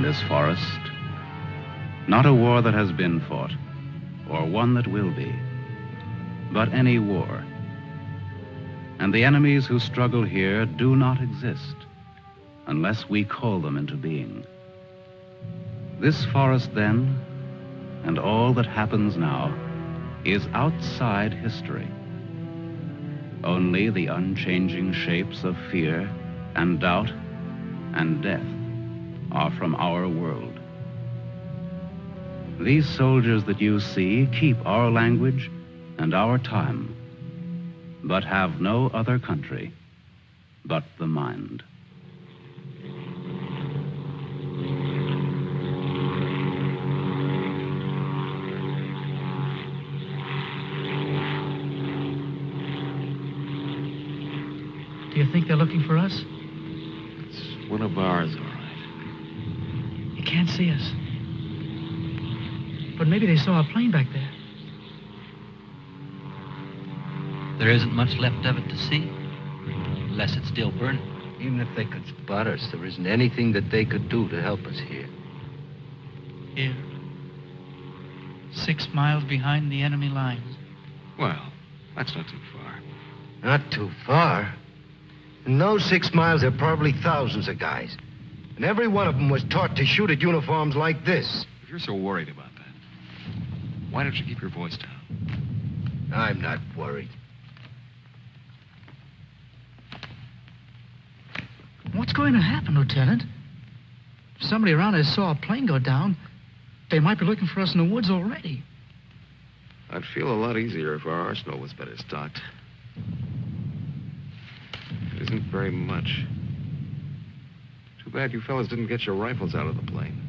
This forest, not a war that has been fought or one that will be, but any war. And the enemies who struggle here do not exist unless we call them into being. This forest then, and all that happens now, is outside history. Only the unchanging shapes of fear and doubt and death are from our world. These soldiers that you see keep our language and our time, but have no other country but the mind. Do you think they're looking for us? It's one of ours, all right. You can't see us. But maybe they saw a plane back there. There isn't much left of it to see, unless it's still burning. Even if they could spot us, there isn't anything that they could do to help us here. Here. 6 miles behind the enemy lines. Well, that's not too far. Not too far. In those 6 miles, there are probably thousands of guys. And every one of them was taught to shoot at uniforms like this. If you're so worried about that, why don't you keep your voice down? I'm not worried. What's going to happen, Lieutenant? If somebody around us saw a plane go down, they might be looking for us in the woods already. I'd feel a lot easier if our arsenal was better stocked. It isn't very much. Too bad you fellas didn't get your rifles out of the plane.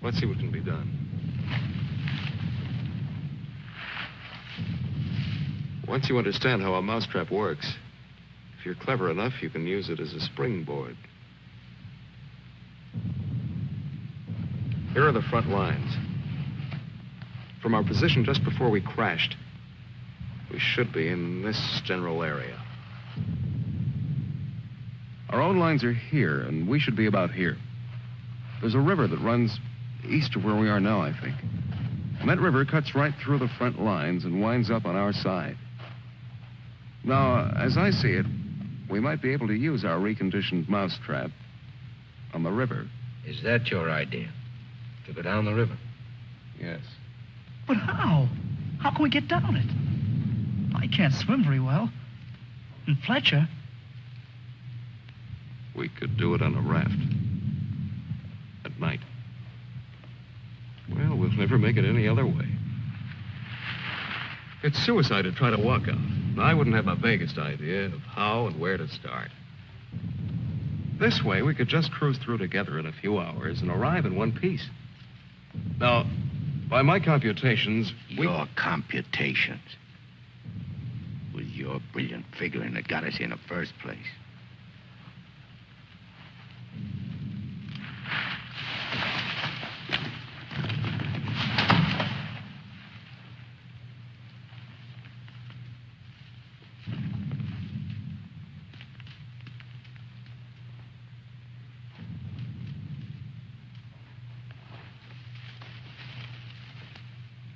Let's see what can be done. Once you understand how a mousetrap works, if you're clever enough, you can use it as a springboard. Here are the front lines. From our position just before we crashed, we should be in this general area. Our own lines are here, and we should be about here. There's a river that runs east of where we are now, I think. And that river cuts right through the front lines and winds up on our side. Now, as I see it, we might be able to use our reconditioned mousetrap on the river. Is that your idea? To go down the river? Yes. But how? How can we get down it? I can't swim very well. And Fletcher... We could do it on a raft. At night. Well, we'll never make it any other way. It's suicide to try to walk out. I wouldn't have the vaguest idea of how and where to start. This way, we could just cruise through together in a few hours and arrive in one piece. Now, by my computations, Your computations? It was your brilliant figuring that got us here in the first place.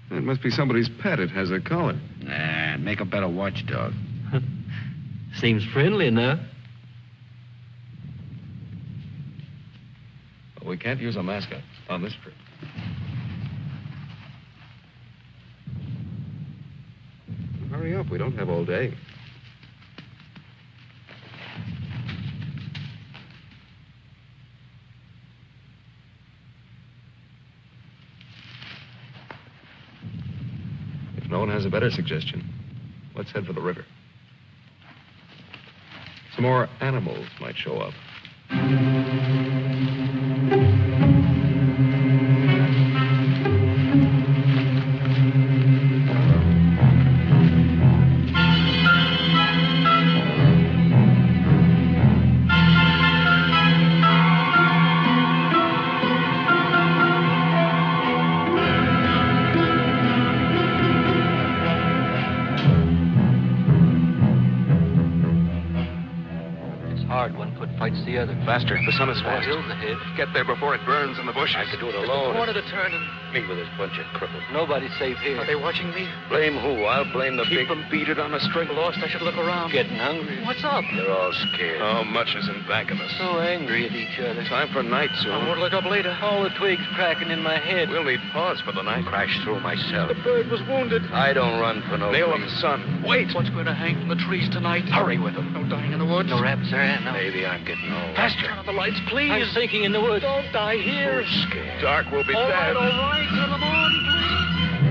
It must be somebody's pet. It has a collar. Nah, make a better watchdog. Seems friendly enough. we can't use a mascot on this trip. up. We don't have all day. If no one has a better suggestion, let's head for the river. Some more animals might show up. Fights the other. Faster. The sun is fast. Hill's ahead. Get there before it burns in the bushes. I could do it Just alone. a corner to turn and... Me with this bunch of cripples. Nobody's safe here. Are they watching me? Blame who? I'll blame the Keep them beaded on a string. Lost, I should look around. Getting hungry. What's up? They're all scared. How much is in back of us? So angry at each other. Time for night I soon. won't look up later. All the twigs cracking in my head. We'll need pause for the night. Crashed through myself. The bird was wounded. I don't run for no Nail of the reason. sun. Wait. What's going to hang from the trees tonight? Hurry with them. No dying in the woods. No rabbits there, no. Maybe I'm getting old. Faster. Turn on the lights, please. I'm sinking in the woods. Don't die here. Scared. Dark will be All right, dead. all right. Turn them on, please.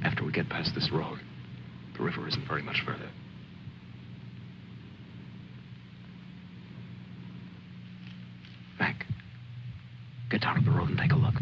After we get past this road, the river isn't very much further. Mac, get down to the road and take a look.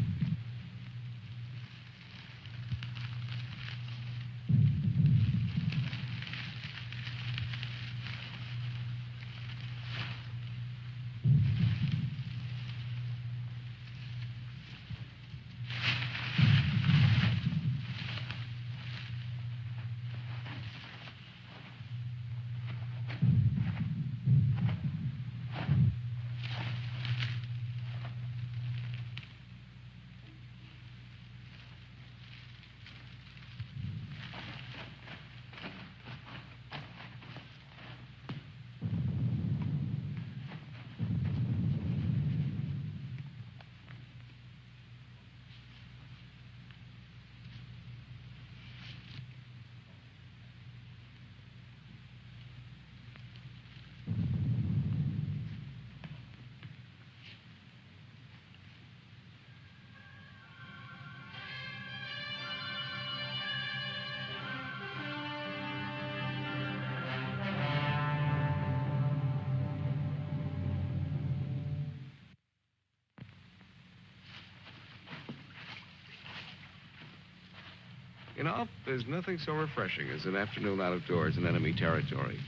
You know, there's nothing so refreshing as an afternoon out of doors in enemy territory.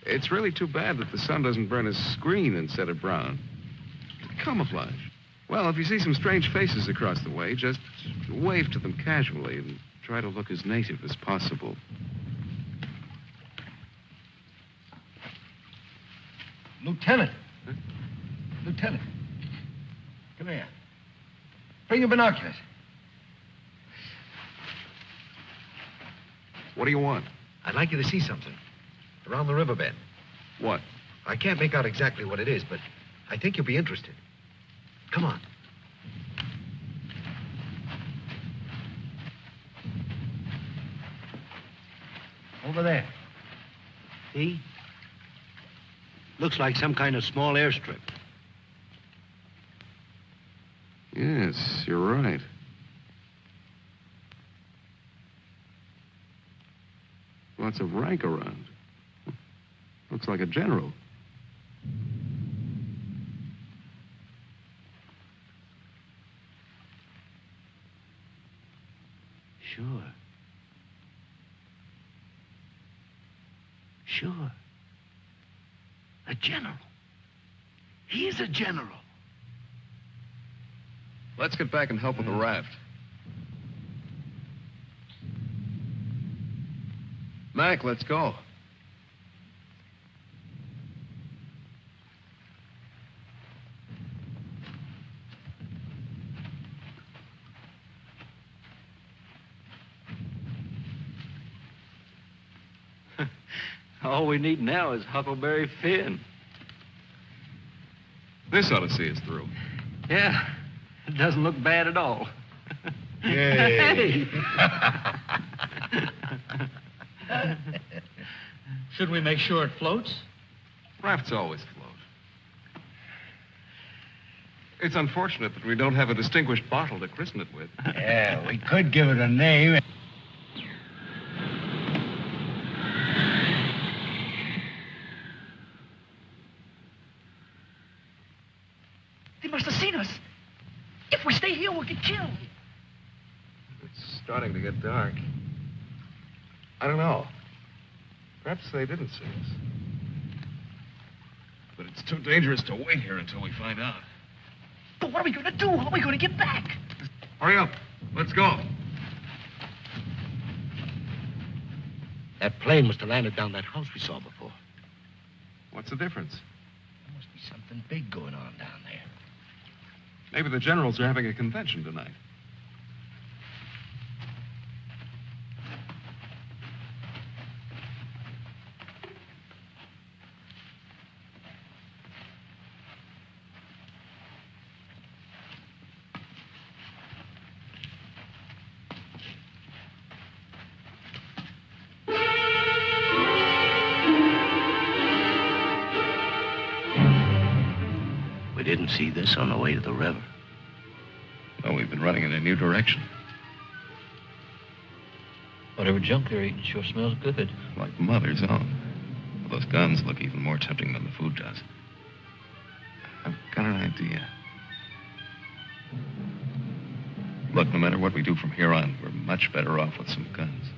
It's really too bad that the sun doesn't burn his screen instead of brown. Camouflage. Well, if you see some strange faces across the way, just wave to them casually and try to look as native as possible. Lieutenant. Huh? Lieutenant. Come here. Bring your binoculars. What do you want? I'd like you to see something. Around the riverbed. What? I can't make out exactly what it is, but I think you'll be interested. Come on. Over there. See? Looks like some kind of small airstrip. Yes, you're right. Lots of rank around. Looks like a general. Sure. Sure. A general. He's a general. Let's get back and help with the raft. Mac, let's go. All we need now is Huckleberry Finn. This ought to see us through. Yeah, it doesn't look bad at all. Yay. Should we make sure it floats? Rafts always float. It's unfortunate that we don't have a distinguished bottle to christen it with. Yeah, we could give it a name. They must have seen us. If we stay here, we'll get killed. It's starting to get dark. I don't know. Perhaps they didn't see us. But it's too dangerous to wait here until we find out. But what are we going to do? How are we going to get back? Hurry up. Let's go. That plane must have landed down that house we saw before. What's the difference? There must be something big going on down there. Maybe the generals are having a convention tonight. We didn't see this on the way to the river. Well, we've been running in a new direction. Whatever junk they're eating sure smells good. Like Mother's own. Well, those guns look even more tempting than the food does. I've got an idea. Look, no matter what we do from here on, we're much better off with some guns.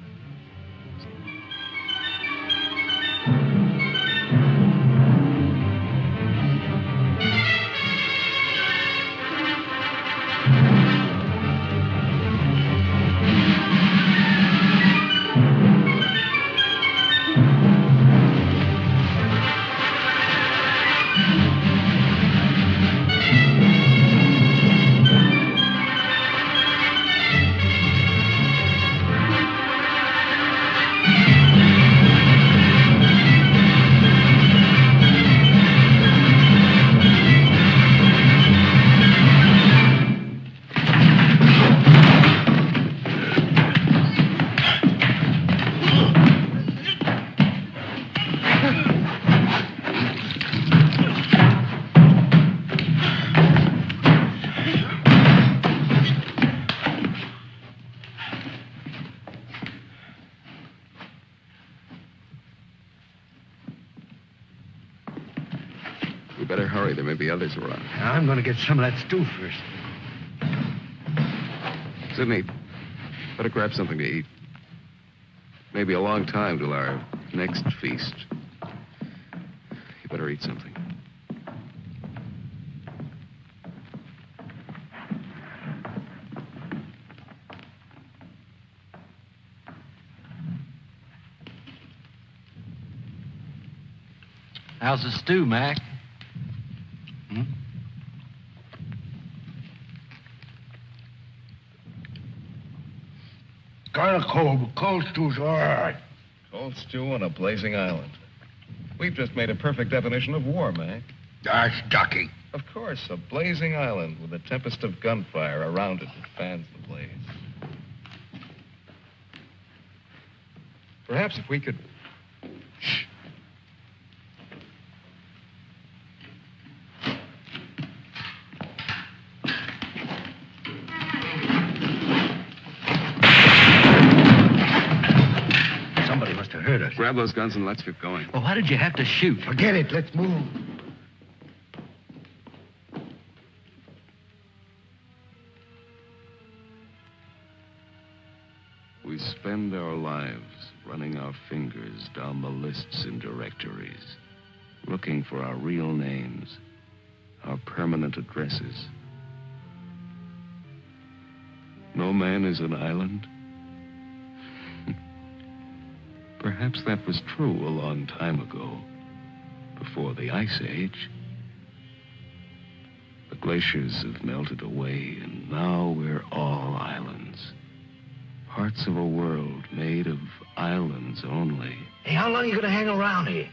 We better hurry. There may be others around. I'm going to get some of that stew first. Sidney, better grab something to eat. Maybe a long time till our next feast. You better eat something. How's the stew, Mac? Kind of cold, but cold stew's all right. Cold stew on a blazing island. We've just made a perfect definition of war, Mac. That's ducky. Of course, a blazing island with a tempest of gunfire around it that fans the blaze. Perhaps if we could... Shh. Somebody must have heard us. Grab those guns and let's get going. Well, why did you have to shoot? Forget it. Let's move. spend our lives running our fingers down the lists and directories, looking for our real names, our permanent addresses. No man is an island. Perhaps that was true a long time ago, before the Ice Age. The glaciers have melted away, and now we're all islands. Parts of a world made of islands only. Hey, how long are you going to hang around here?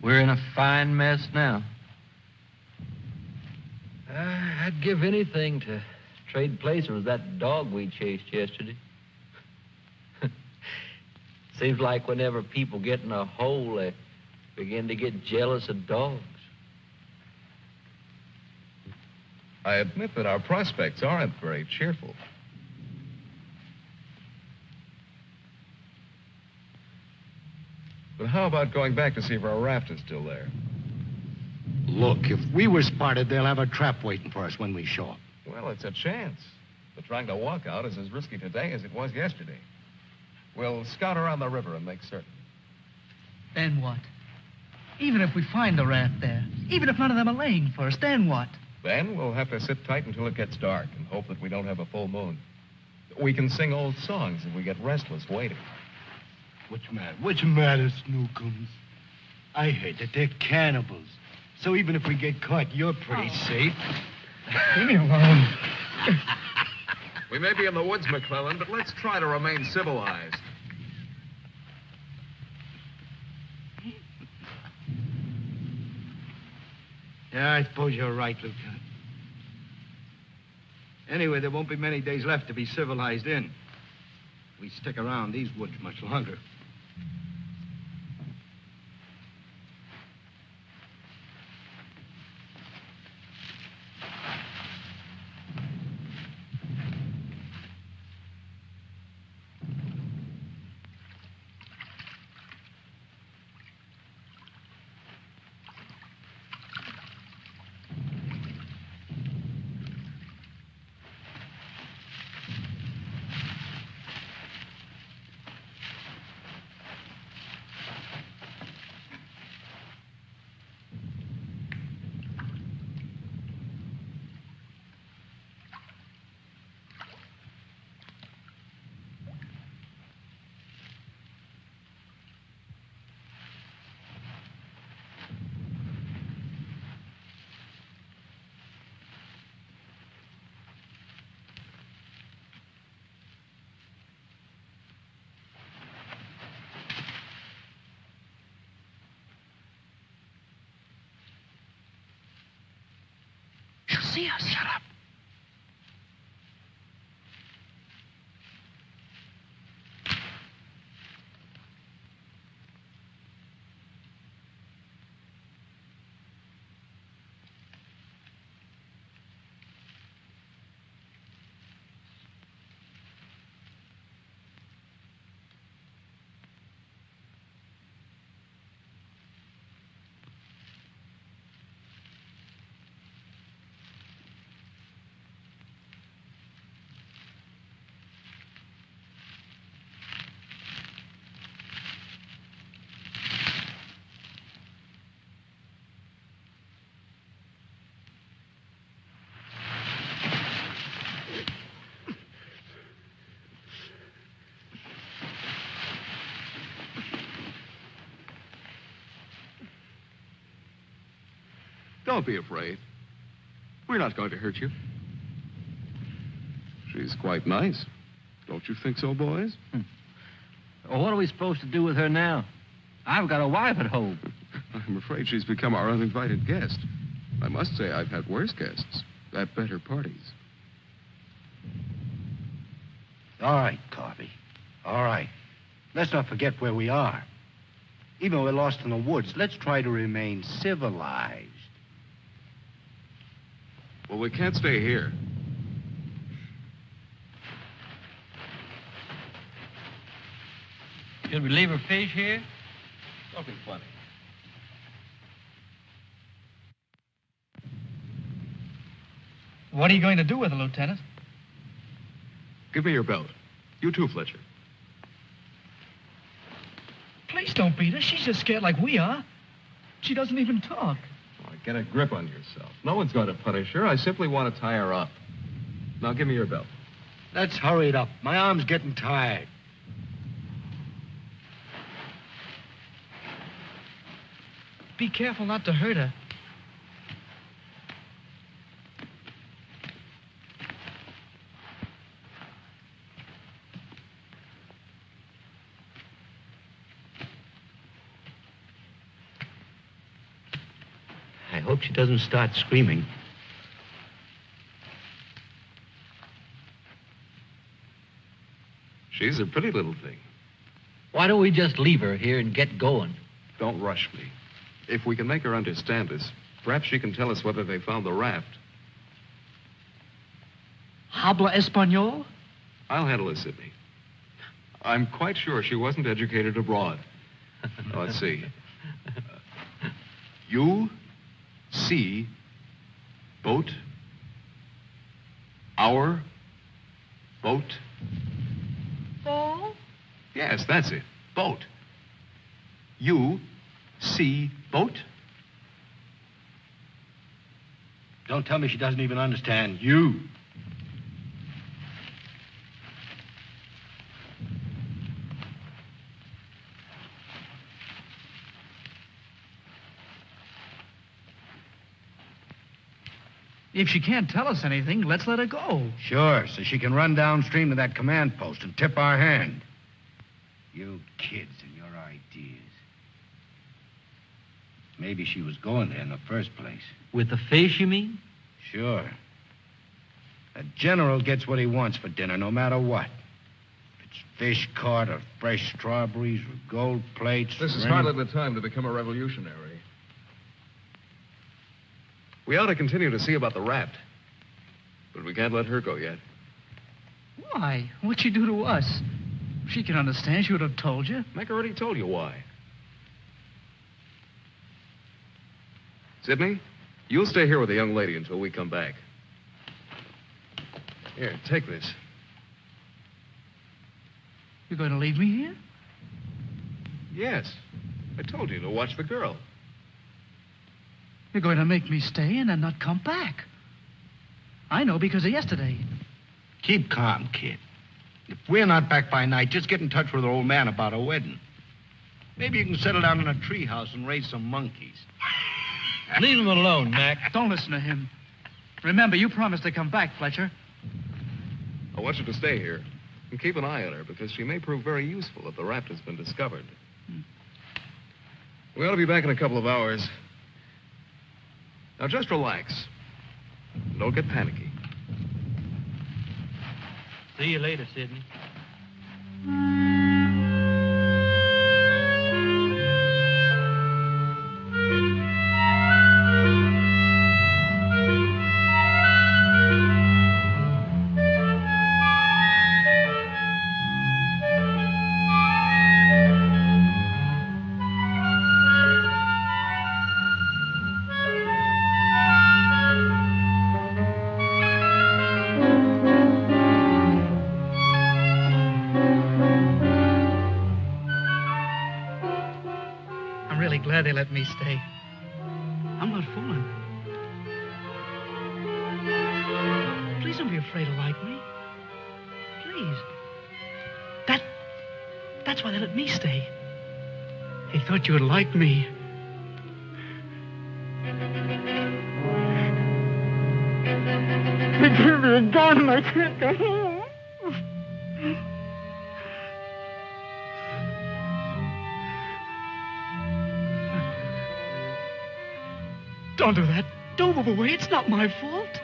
We're in a fine mess now. I'd give anything to trade places with that dog we chased yesterday. Seems like whenever people get in a hole, they begin to get jealous of dogs. I admit that our prospects aren't very cheerful. But how about going back to see if our raft is still there? Look, if we were spotted, they'll have a trap waiting for us when we show up. Well, it's a chance. But trying to walk out is as risky today as it was yesterday. We'll scout around the river and make certain. Then what? Even if we find the raft there, even if none of them are laying for us, then what? Then we'll have to sit tight until it gets dark and hope that we don't have a full moon. We can sing old songs if we get restless waiting. What's the matter, Snookums? I heard that they're cannibals. So even if we get caught, you're pretty safe. Leave me alone. We may be in the woods, McClellan, but let's try to remain civilized. Yeah, I suppose you're right, Lieutenant. Anyway, there won't be many days left to be civilized in. We stick around these woods much longer. See us. Shut up. Don't be afraid. We're not going to hurt you. She's quite nice. Don't you think so, boys? Well, what are we supposed to do with her now? I've got a wife at home. I'm afraid she's become our uninvited guest. I must say I've had worse guests. at better parties. All right, Corby. All right. Let's not forget where we are. Even if we're lost in the woods, let's try to remain civilized. Well, we can't stay here. Should we leave her fish here? Don't be funny. What are you going to do with her, Lieutenant? Give me your belt. You too, Fletcher. Please don't beat her. She's just scared like we are. She doesn't even talk. Oh, get a grip on yourself. No one's going to punish her. I simply want to tie her up. Now, give me your belt. Let's hurry it up. My arm's getting tired. Be careful not to hurt her. I hope she doesn't start screaming. She's a pretty little thing. Why don't we just leave her here and get going? Don't rush me. If we can make her understand us, perhaps she can tell us whether they found the raft. Habla Espanol? I'll handle it, Sidney. I'm quite sure she wasn't educated abroad. Now, let's see. You see boat, our boat. Ball? Yes, that's it. Boat. You see boat? Don't tell me she doesn't even understand you. If she can't tell us anything, let's let her go. Sure, so she can run downstream to that command post and tip our hand. You kids and your ideas. Maybe she was going there in the first place. With the fish, you mean? Sure. A general gets what he wants for dinner, no matter what. If it's fish caught or fresh strawberries or gold plates. This is or hardly the time to become a revolutionary. We ought to continue to see about the raft. But we can't let her go yet. Why? What'd she do to us? If she can understand, she would have told you. Mac already told you why. Sidney, you'll stay here with the young lady until we come back. Here, take this. You're going to leave me here? Yes. I told you to watch the girl. You're going to make me stay and then not come back. I know because of yesterday. Keep calm, kid. If we're not back by night, just get in touch with the old man about a wedding. Maybe you can settle down in a treehouse and raise some monkeys. Leave him alone, Mac. Don't listen to him. Remember, you promised to come back, Fletcher. I want you to stay here and keep an eye on her because she may prove very useful if the raft has been discovered. We ought to be back in a couple of hours. Now, just relax. Don't get panicky. See you later, Sidney. Glad they let me stay. I'm not fooling. Please don't be afraid to like me. Please. That's why they let me stay. They thought you would like me. They gave me a gun and I can't go home. Don't do that. Don't move away. It's not my fault.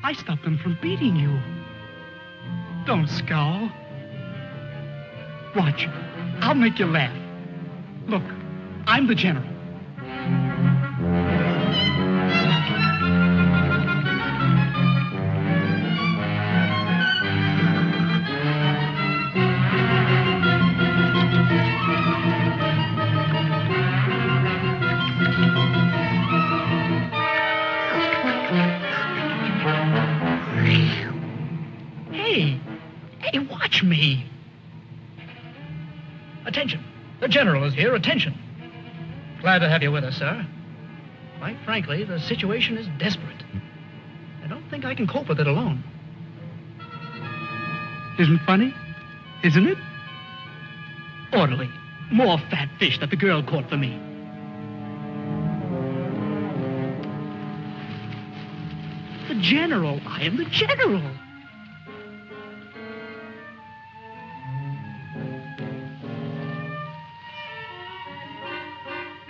I stopped them from beating you. Don't scowl. Watch. I'll make you laugh. Look, I'm the general. Hey, watch me. Attention. The general is here. Attention. Glad to have you with us, sir. Quite frankly, the situation is desperate. I don't think I can cope with it alone. Isn't funny? Isn't it? Orderly. More fat fish that the girl caught for me. The general. I am the general.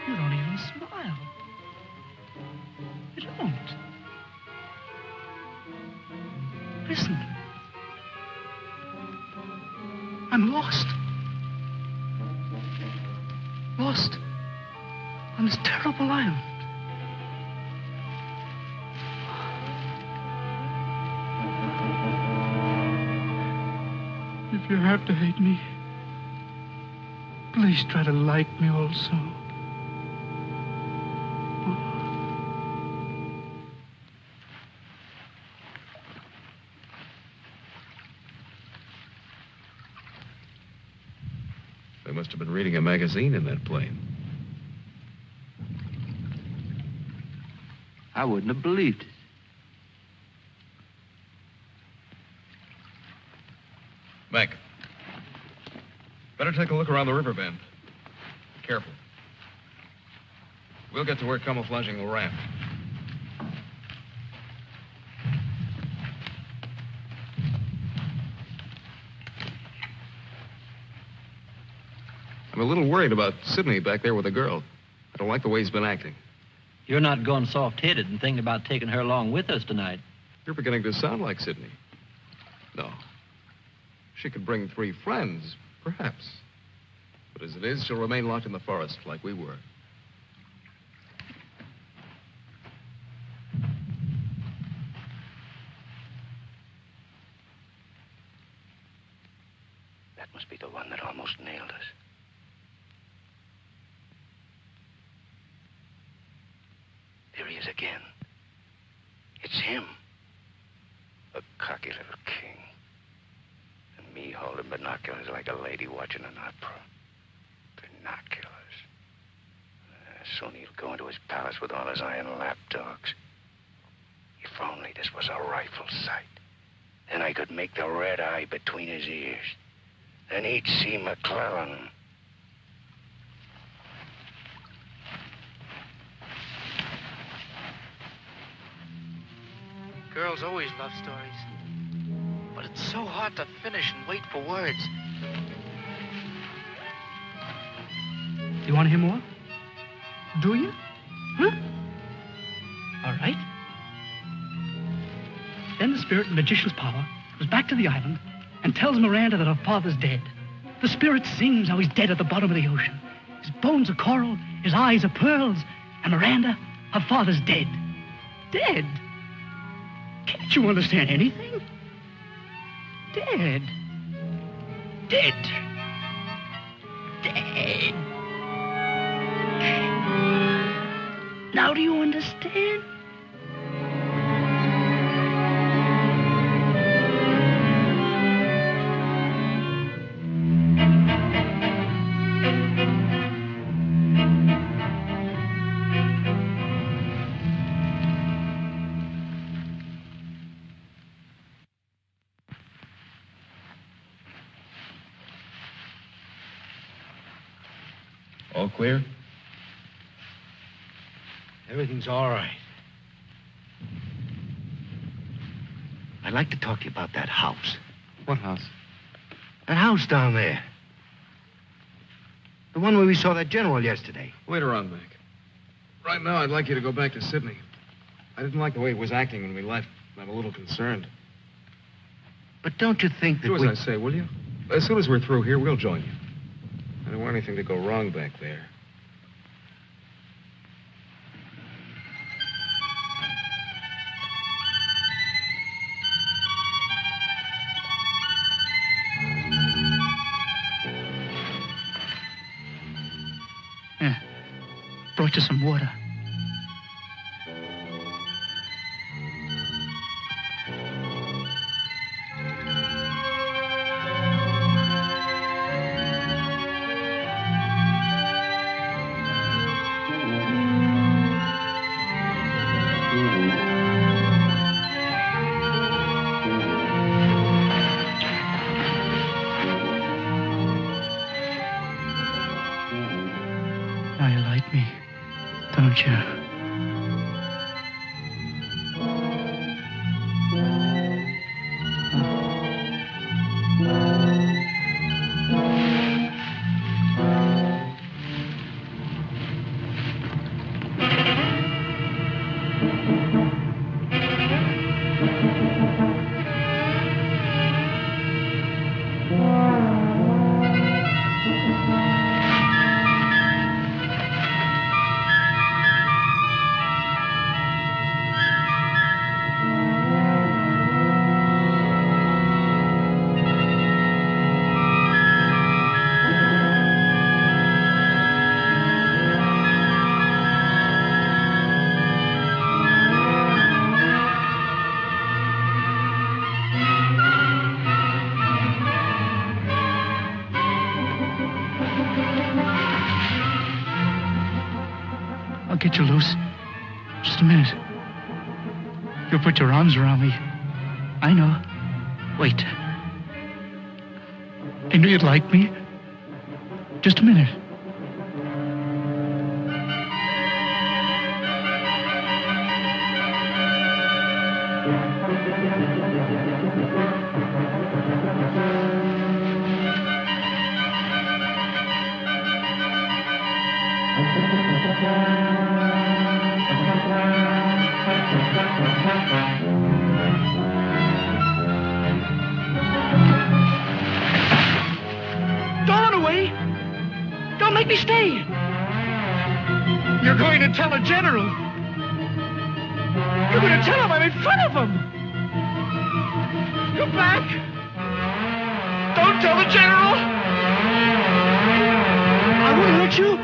You don't even smile. You don't. Listen. I'm lost. Lost on this terrible island. If you have to hate me, please try to like me also. They must have been reading a magazine in that plane. I wouldn't have believed it. Mac, better take a look around the river bend. Careful. We'll get to where camouflaging will raft. I'm a little worried about Sidney back there with the girl. I don't like the way he's been acting. You're not going soft-headed and thinking about taking her along with us tonight. You're beginning to sound like Sidney. No. She could bring 3 friends, perhaps. But as it is, she'll remain locked in the forest like we were. That must be the one that almost nailed us. There he is again. It's him. A cocky little king. And me holding binoculars like a lady watching an opera. Binoculars. Soon he'll go into his palace with all his iron lapdogs. If only this was a rifle sight. Then I could make the red eye between his ears. Then he'd see McClellan. Girls always love stories. But it's so hard to finish and wait for words. You want to hear more? Do you? Huh? All right. Then the spirit in magician's power goes back to the island and tells Miranda that her father's dead. The spirit sings how he's dead at the bottom of the ocean. His bones are coral, his eyes are pearls, and Miranda, her father's dead. Dead? Can't you understand anything? Dead. Dead. Dead. Now do you understand? All clear? Everything's all right. I'd like to talk to you about that house. What house? That house down there. The one where we saw that general yesterday. Later on, Mac. Right now, I'd like you to go back to Sydney. I didn't like the way he was acting when we left. I'm a little concerned. But don't you think that Do as I say, will you? As soon as we're through here, we'll join you. I don't want anything to go wrong back there. Yeah. Brought you some water. Now you like me, don't you? I'll get you loose. Just a minute. You'll put your arms around me. I know. Wait. I knew you'd like me. Just a minute. Don't run away. Don't make me stay. You're going to tell the general. You're going to tell him I'm in front of him. Come back. Don't tell the general. I won't hurt you.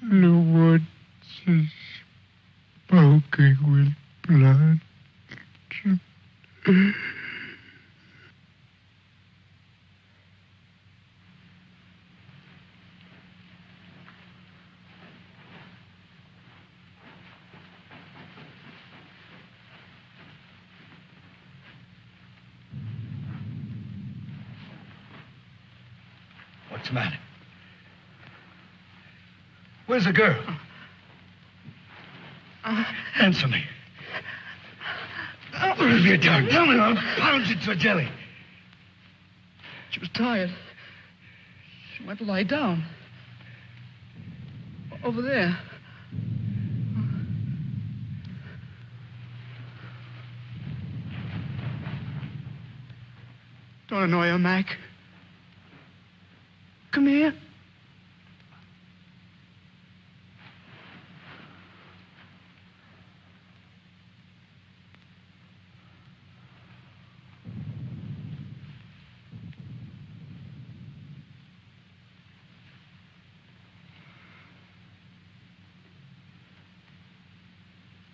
The woods is smoking with blood. What's the matter? Where's the girl? Answer me. What have you done? Tell me, I'll pound you to a jelly. She was tired. She went to lie down. Over there. Don't annoy her, Mac. Come here.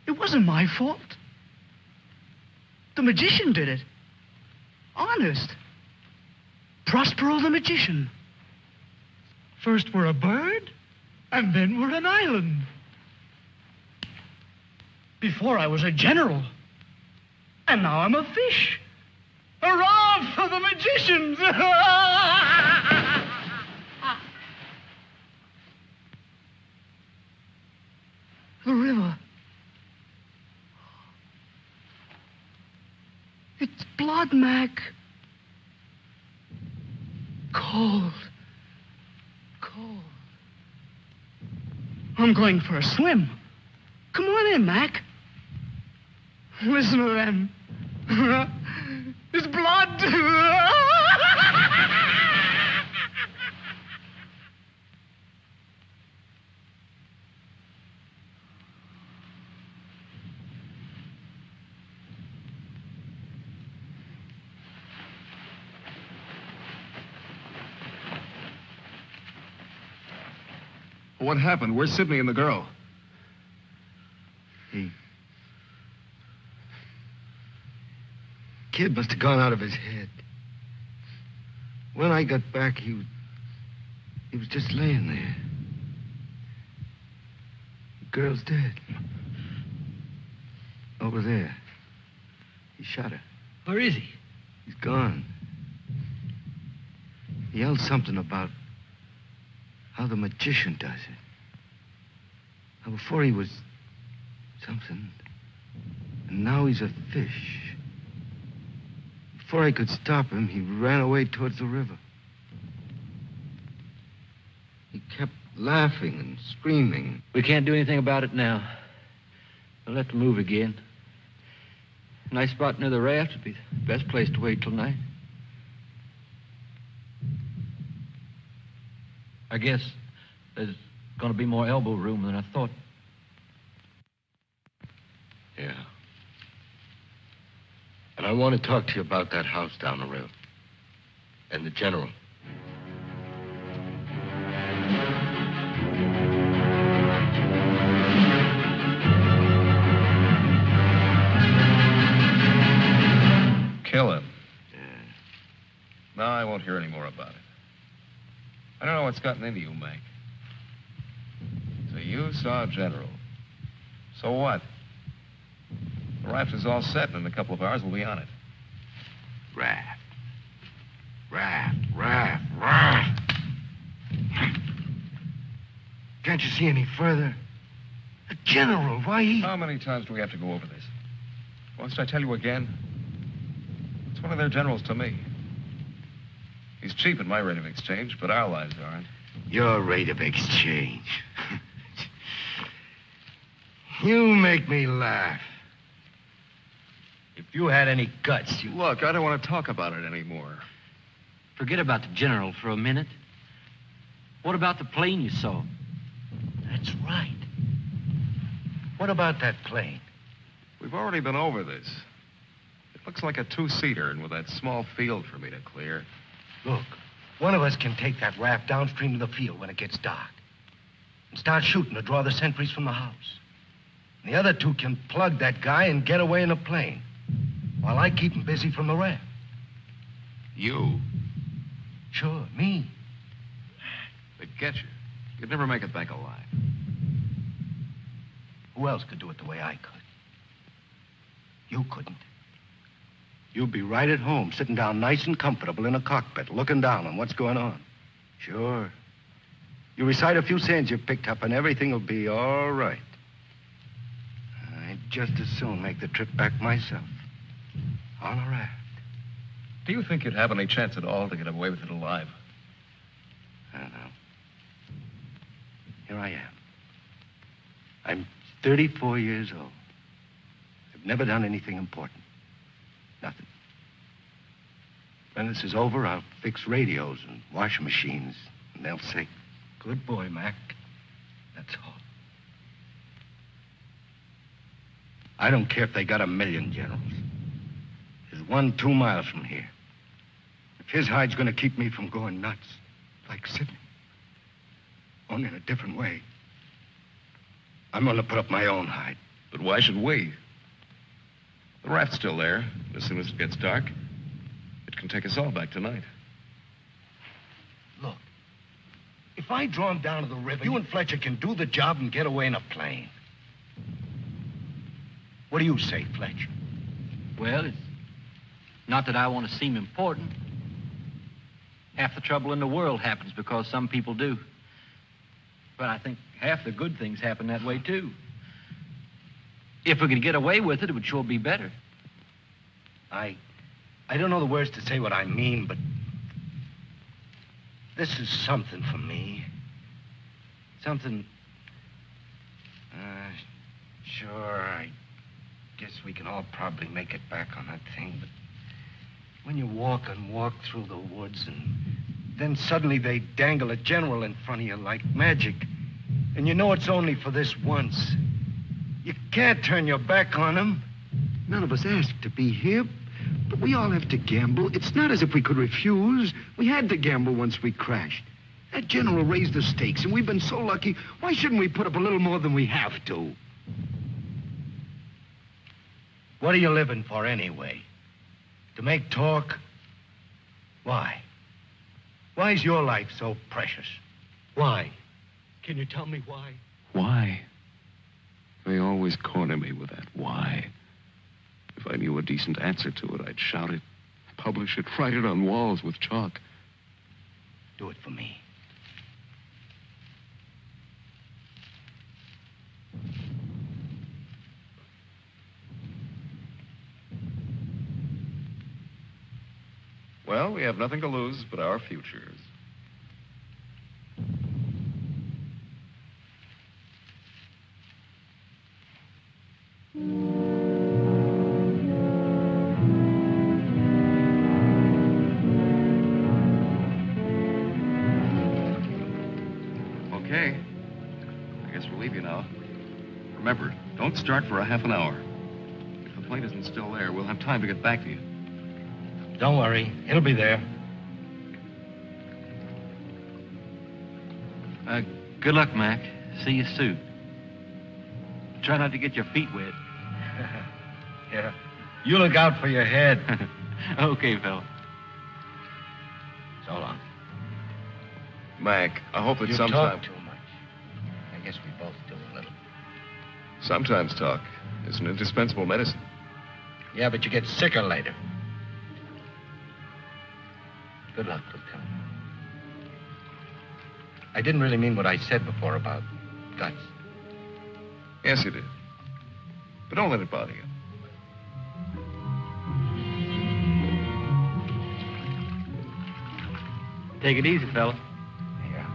It wasn't my fault. The magician did it. Honest. Prospero the magician. First we're a bird, and then we're an island. Before I was a general, and now I'm a fish. Hurrah! off for the magicians! The river. It's blood, Mac. Cold. Cold. I'm going for a swim. Come on in, Mac. Listen to them. It's blood. What happened? Where's Sidney and the girl? Kid must have gone out of his head. When I got back, he was just laying there. The girl's dead. Over there. He shot her. Where is he? He's gone. He yelled something about how the magician does it. How before he was something, and now he's a fish. Before I could stop him, he ran away towards the river. He kept laughing and screaming. We can't do anything about it now. We'll have to move again. A nice spot near the raft would be the best place to wait till night. I guess there's going to be more elbow room than I thought. Yeah. And I want to talk to you about that house down the road. And the general. Kill him. Yeah. No, I won't hear any more about it. I don't know what's gotten into you, Mac. So you saw General. So what? The raft is all set, and in a couple of hours we'll be on it. Raft. Raft. Can't you see any further? The general, why he... How many times do we have to go over this? Must I tell you again? It's one of their generals to me. He's cheap at my rate of exchange, but our lives aren't. Your rate of exchange. You make me laugh. If you had any guts, you... Look, I don't want to talk about it anymore. Forget about the general for a minute. What about the plane you saw? That's right. What about that plane? We've already been over this. It looks like a two-seater, and with that small field for me to clear. Look, one of us can take that raft downstream to the field when it gets dark and start shooting to draw the sentries from the house. And the other two can plug that guy and get away in a plane while I keep him busy from the raft. You? Sure, me. They'd get you. You'd never make it back alive. Who else could do it the way I could? You couldn't. You'd be right at home, sitting down nice and comfortable in a cockpit, looking down on what's going on. Sure. You recite a few sayings you've picked up, and everything will be all right. I'd just as soon make the trip back myself. On a raft. Do you think you'd have any chance at all to get away with it alive? I don't know. Here I am. I'm 34 years old. I've never done anything important. Nothing. When this is over, I'll fix radios and washing machines, and they'll say, "Good boy, Mac." That's all. I don't care if they got 1,000,000 generals. There's one 2 miles from here. If his hide's gonna keep me from going nuts, like Sidney, only in a different way, I'm gonna put up my own hide. But why should we? The raft's still there. As soon as it gets dark, it can take us all back tonight. Look, if I draw him down to the river, you and Fletcher can do the job and get away in a plane. What do you say, Fletcher? Well, it's Not that I want to seem important. Half the trouble in the world happens because some people do. But I think half the good things happen that way, too. If we could get away with it, it would sure be better. I don't know the words to say what I mean, but this is something for me. Something... Sure, I guess we can all probably make it back on that thing, but when you walk and walk through the woods and then suddenly they dangle a general in front of you like magic, and you know it's only for this once. You can't turn your back on him. None of us asked to be here, but we all have to gamble. It's not as if we could refuse. We had to gamble once we crashed. That general raised the stakes, and we've been so lucky. Why shouldn't we put up a little more than we have to? What are you living for anyway? To make talk? Why? Why is your life so precious? Why? Can you tell me why? Why? They always corner me with that why. If I knew a decent answer to it, I'd shout it, publish it, write it on walls with chalk. Do it for me. Well, we have nothing to lose but our futures. Okay. I guess we'll leave you now. Remember, don't start for a half an hour. If the plane isn't still there, we'll have time to get back to you. Don't worry. It'll be there. Good luck, Mac. See you soon. Try not to get your feet wet. Yeah. You look out for your head. Okay, fella. So long. Mac, I hope that You sometime... talk too much. I guess we both do a little. Sometimes talk is an indispensable medicine. Yeah, but you get sicker later. Good luck, Lieutenant. I didn't really mean what I said before about guts. Yes, you did. But don't let it bother you. Take it easy, fella. Yeah.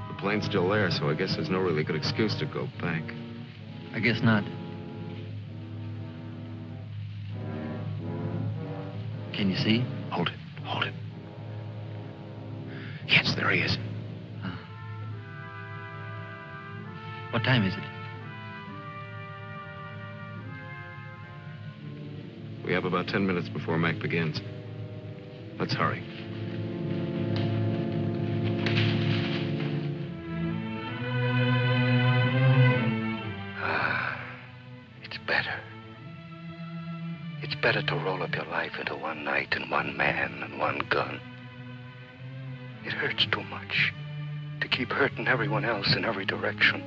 The plane's still there, so I guess there's no really good excuse to go back. I guess not. Can you see? Hold it. Hold it. Yes, there he is. What time is it? We have about 10 minutes before Mac begins. Let's hurry. It's better. It's better to roll up your life into one night and one man and one gun. It hurts too much to keep hurting everyone else in every direction.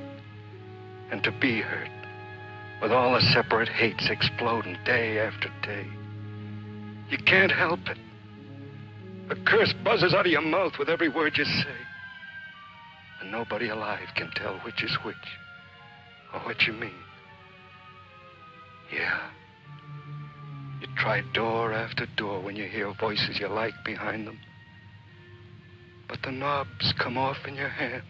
And to be hurt with all the separate hates exploding day after day. You can't help it. A curse buzzes out of your mouth with every word you say. And nobody alive can tell which is which or what you mean. Yeah. You try door after door when you hear voices you like behind them. But the knobs come off in your hand.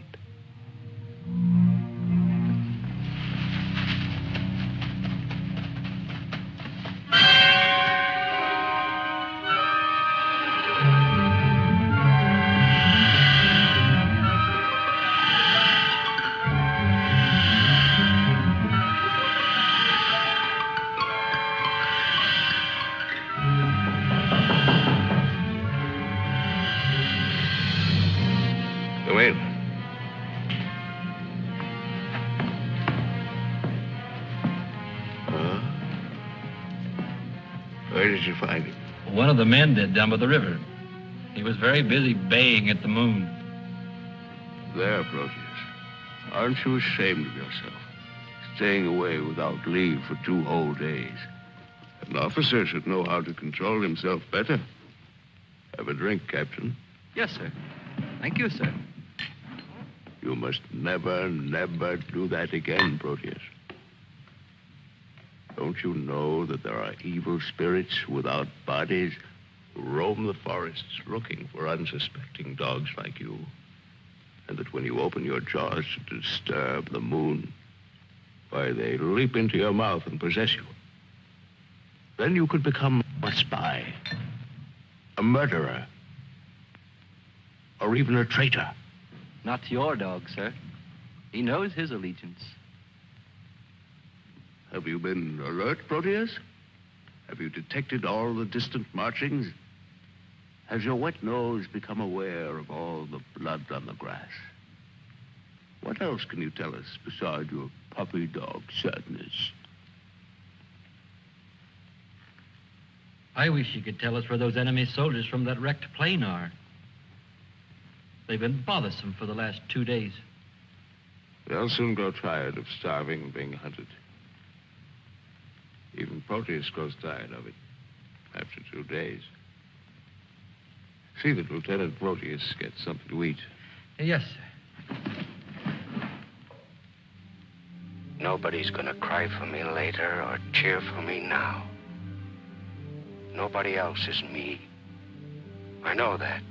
did you find him? One of the men did down by the river. He was very busy baying at the moon. There, Proteus. Aren't you ashamed of yourself? Staying away without leave for 2 whole days. An officer should know how to control himself better. Have a drink, Captain. Yes, sir. Thank you, sir. You must never, never do that again, Proteus. Don't you know that there are evil spirits without bodies who roam the forests looking for unsuspecting dogs like you? And that when you open your jaws to disturb the moon, why, they leap into your mouth and possess you. Then you could become a spy, a murderer, or even a traitor. Not to your dog, sir. He knows his allegiance. Have you been alert, Proteus? Have you detected all the distant marchings? Has your wet nose become aware of all the blood on the grass? What else can you tell us beside your puppy dog sadness? I wish you could tell us where those enemy soldiers from that wrecked plane are. They've been bothersome for the last 2 days. They'll soon grow tired of starving and being hunted. Even Proteus grows tired of it after 2 days. See that Lieutenant Proteus gets something to eat. Yes, sir. Nobody's gonna cry for me later or cheer for me now. Nobody else is me. I know that.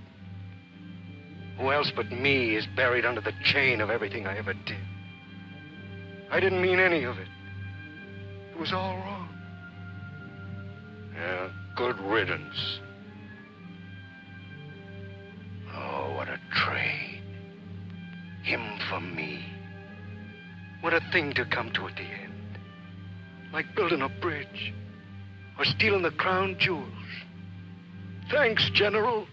Who else but me is buried under the chain of everything I ever did? I didn't mean any of it. It was all wrong. Yeah, good riddance. Oh, what a trade. Him for me. What a thing to come to at the end. Like building a bridge. Or stealing the crown jewels. Thanks, General.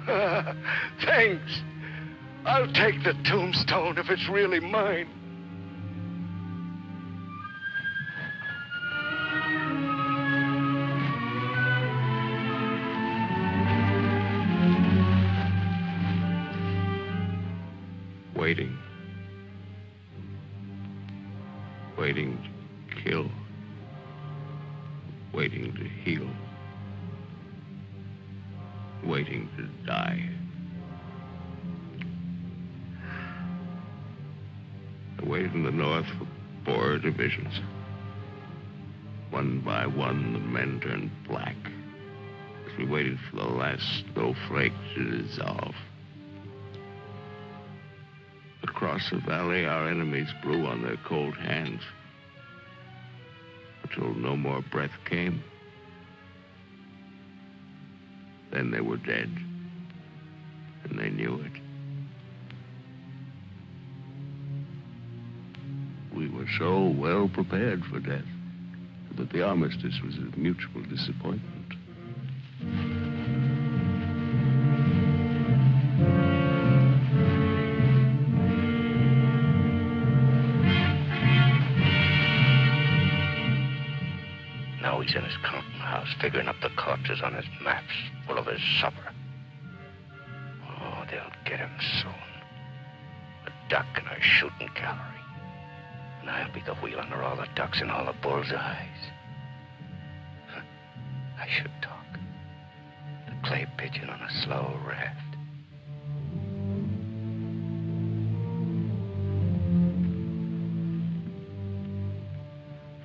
Thanks. I'll take the tombstone if it's really mine. Waiting. Waiting to kill. Waiting to heal. Waiting to die. I waited in the north for 4 divisions. One by one, the men turned black as we waited for the last snowflake to dissolve. Across the valley, our enemies blew on their cold hands until no more breath came. Then they were dead, and they knew it. We were so well prepared for death that the armistice was a mutual disappointment. Now he's in his counting house, figuring up the corpses on his maps, full of his supper. Oh, they'll get him soon. A duck in a shooting gallery. And I'll be the wheel under all the ducks and all the bull's eyes. I should talk. The clay pigeon on a slow raft.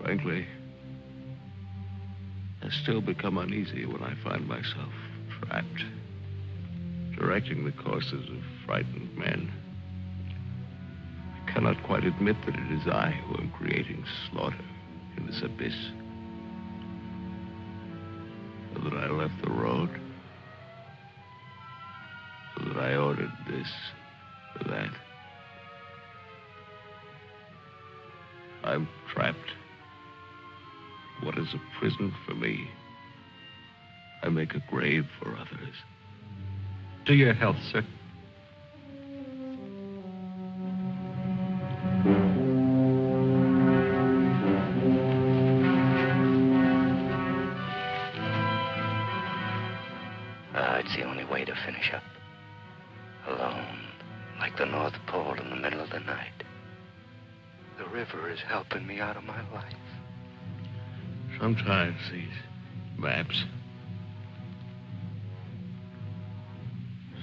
Frankly, I still become uneasy when I find myself trapped, directing the courses of frightened men. I cannot quite admit that it is I who am creating slaughter in this abyss. So that I left the road. So that I ordered this or that. I'm trapped. What is a prison for me? I make a grave for others. To your health, sir. It's the only way to finish up. Alone, like the North Pole in the middle of the night. The river is helping me out of my life. Sometimes these maps.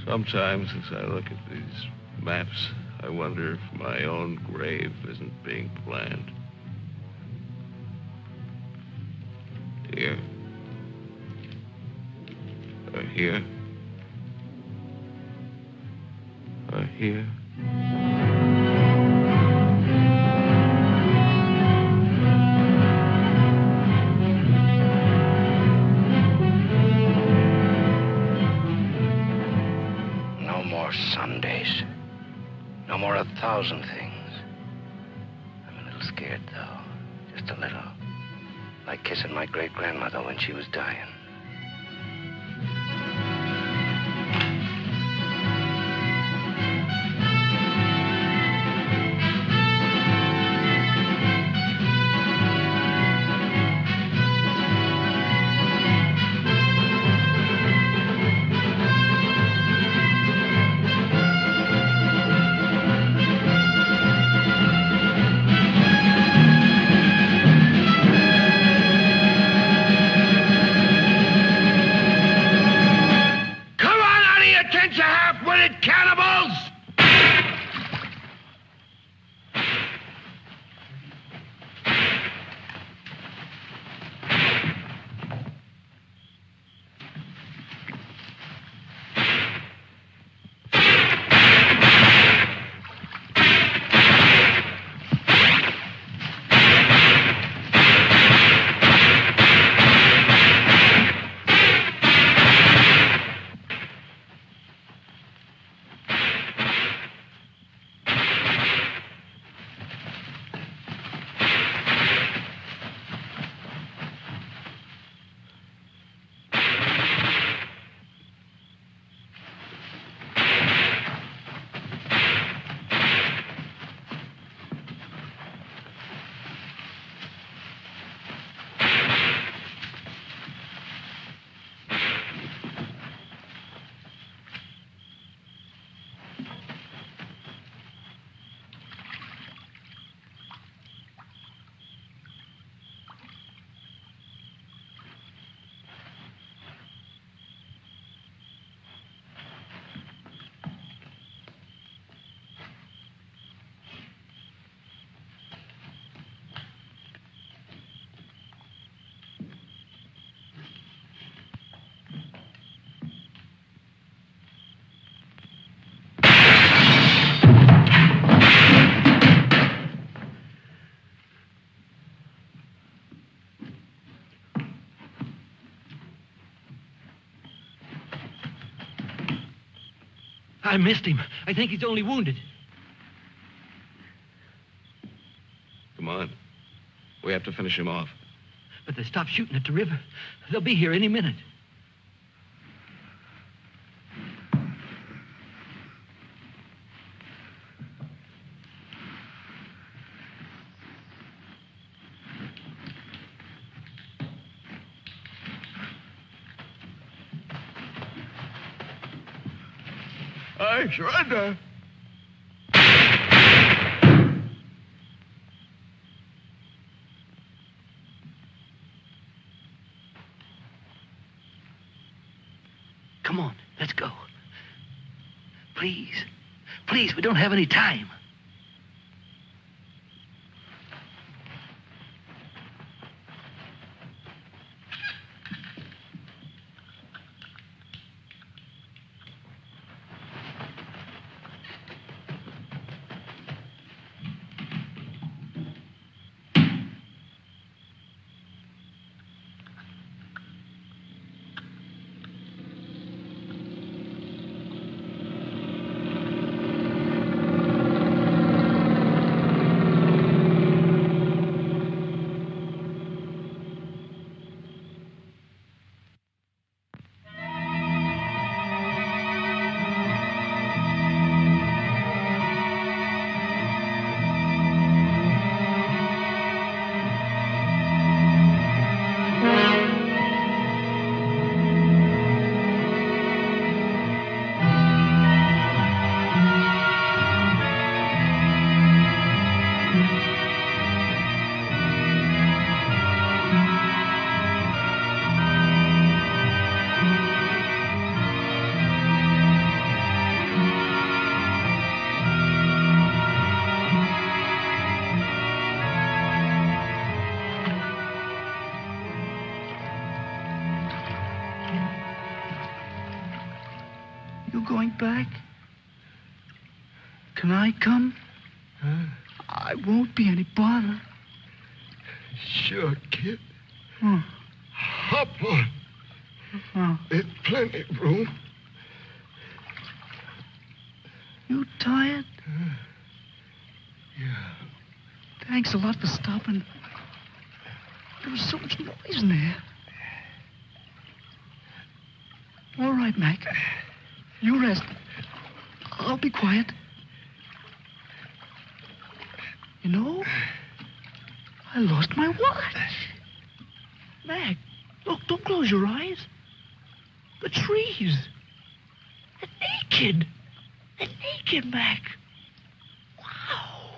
Sometimes as I look at these maps, I wonder if my own grave isn't being planned. Here. Or here. Or here. No more Sundays. No more 1,000 things. I'm a little scared, though. Just a little. Like kissing my great-grandmother when she was dying. I missed him. I think he's only wounded. Come on. We have to finish him off. But they stopped shooting at the river. They'll be here any minute. I surrender. Come on, let's go. Please. Please, we don't have any time. You going back? Can I come? Huh? I won't be any bother. Sure, kid. Oh. Hop on. Oh. There's plenty of room. You tired? Yeah. Thanks a lot for stopping. There was so much noise in there. All right, Mac. You rest. I'll be quiet. You know, I lost my watch. Mac, look, don't close your eyes. The trees. They're naked. They're naked, Mac. Wow.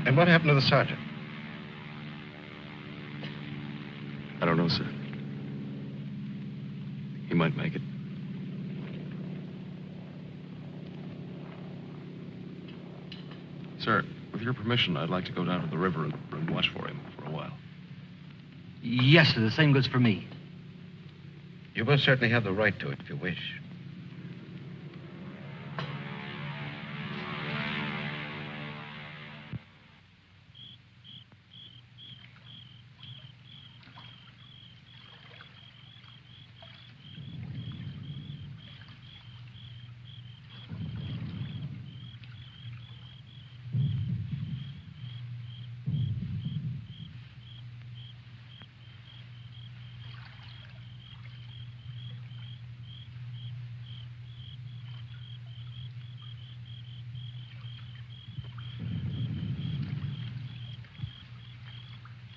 And what happened to the sergeant? I don't know, sir. He might make it. Sir, with your permission, I'd like to go down to the river and watch for him for a while. Yes, sir. The same goes for me. You most certainly have the right to it if you wish.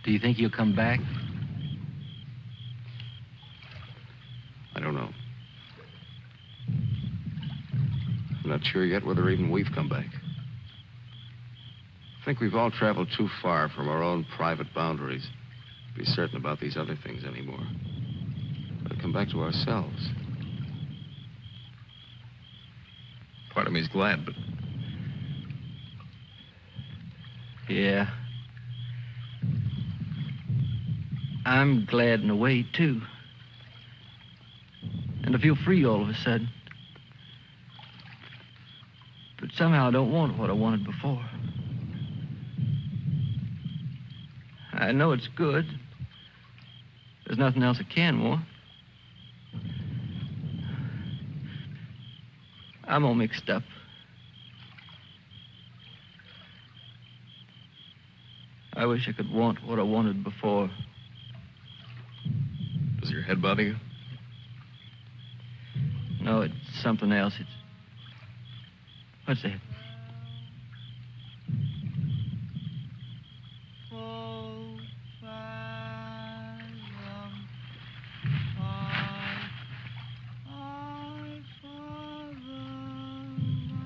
Do you think he'll come back? I don't know. I'm not sure yet whether even we've come back. I think we've all traveled too far from our own private boundaries to be certain about these other things anymore. We'll come back to ourselves. Part of me's glad, but... Yeah. I'm glad in a way, too. And I feel free all of a sudden. But somehow I don't want what I wanted before. I know it's good. There's nothing else I can want. I'm all mixed up. I wish I could want what I wanted before. Does your head bother you? No, it's something else. It's... What's that?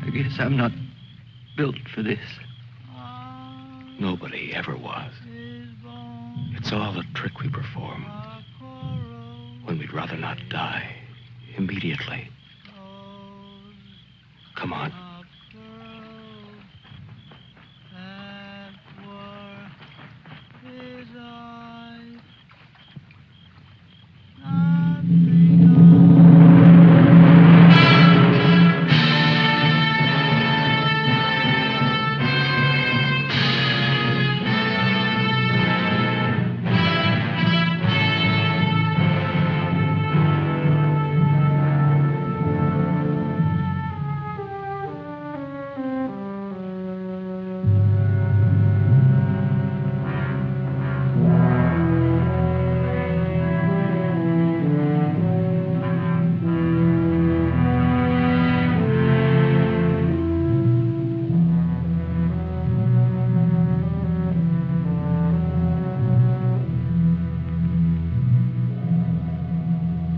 I guess I'm not built for this. Nobody ever was. It's all a trick we perform. When we'd rather not die immediately. Come on.